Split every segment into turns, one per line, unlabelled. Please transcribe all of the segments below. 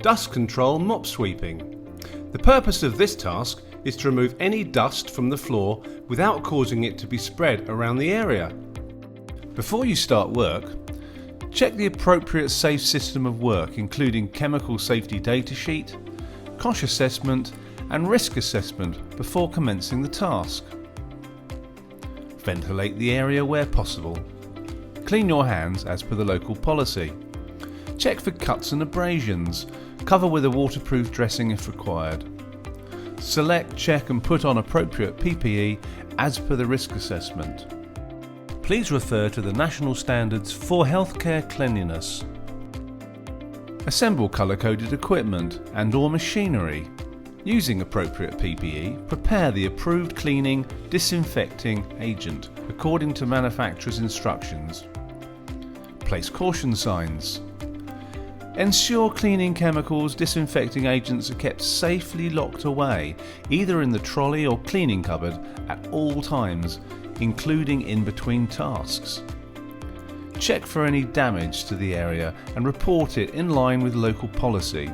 Dust control mop sweeping. The purpose of this task is to remove any dust from the floor without causing it to be spread around the area. Before you start work, check the appropriate safe system of work, including chemical safety data sheet, COSH assessment and risk assessment before commencing the task. Ventilate the area where possible. Clean your hands as per the local policy. Check for cuts and abrasions. Cover with a waterproof dressing if required. Select, check and put on appropriate PPE as per the risk assessment. Please refer to the national standards for healthcare cleanliness. Assemble colour-coded equipment and/or machinery. Using appropriate PPE, prepare the approved cleaning, disinfecting agent according to manufacturer's instructions. Place caution signs. Ensure cleaning chemicals, disinfecting agents are kept safely locked away, either in the trolley or cleaning cupboard at all times, including in between tasks. Check for any damage to the area and report it in line with local policy.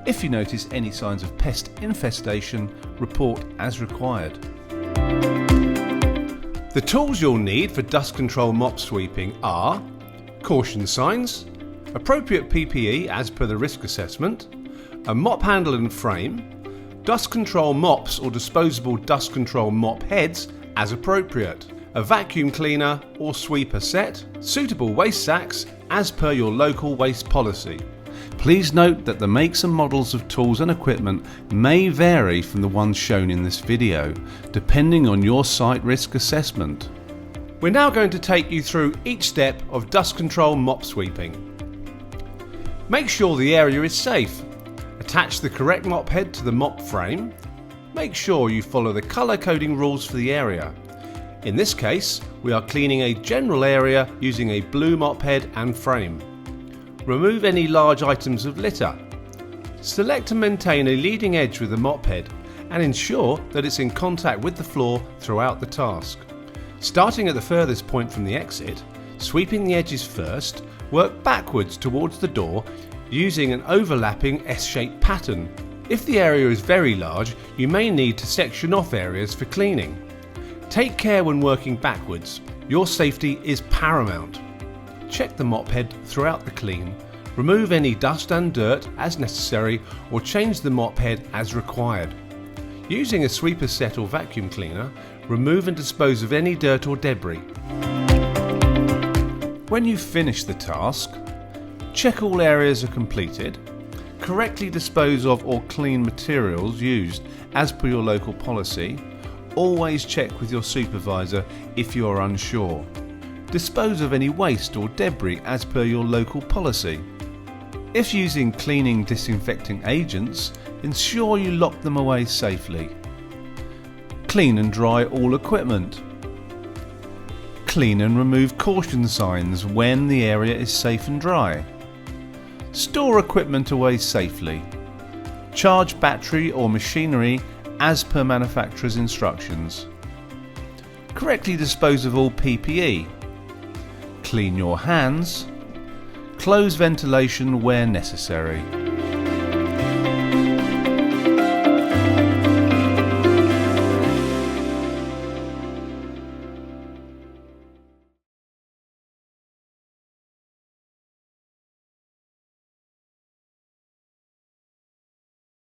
If you notice any signs of pest infestation, report as required. The tools you'll need for dust control mop sweeping are caution signs, appropriate PPE as per the risk assessment, a mop handle and frame, dust control mops or disposable dust control mop heads as appropriate, a vacuum cleaner or sweeper set, suitable waste sacks as per your local waste policy. Please note that the makes and models of tools and equipment may vary from the ones shown in this video, depending on your site risk assessment. We're now going to take you through each step of dust control mop sweeping. Make sure the area is safe. Attach the correct mop head to the mop frame. Make sure you follow the colour coding rules for the area. In this case, we are cleaning a general area using a blue mop head and frame. Remove any large items of litter. Select and maintain a leading edge with the mop head and ensure that it's in contact with the floor throughout the task. Starting at the furthest point from the exit, sweeping the edges first, work backwards towards the door using an overlapping S-shaped pattern. If the area is very large, you may need to section off areas for cleaning. Take care when working backwards. Your safety is paramount. Check the mop head throughout the clean. Remove any dust and dirt as necessary or change the mop head as required. Using a sweeper set or vacuum cleaner, remove and dispose of any dirt or debris. When you've finished the task, check all areas are completed. Correctly dispose of or clean materials used as per your local policy. Always check with your supervisor if you are unsure. Dispose of any waste or debris as per your local policy. If using cleaning disinfecting agents, ensure you lock them away safely. Clean and dry all equipment. Clean and remove caution signs when the area is safe and dry. Store equipment away safely. Charge battery or machinery as per manufacturer's instructions. Correctly dispose of all PPE. Clean your hands. Close ventilation where necessary.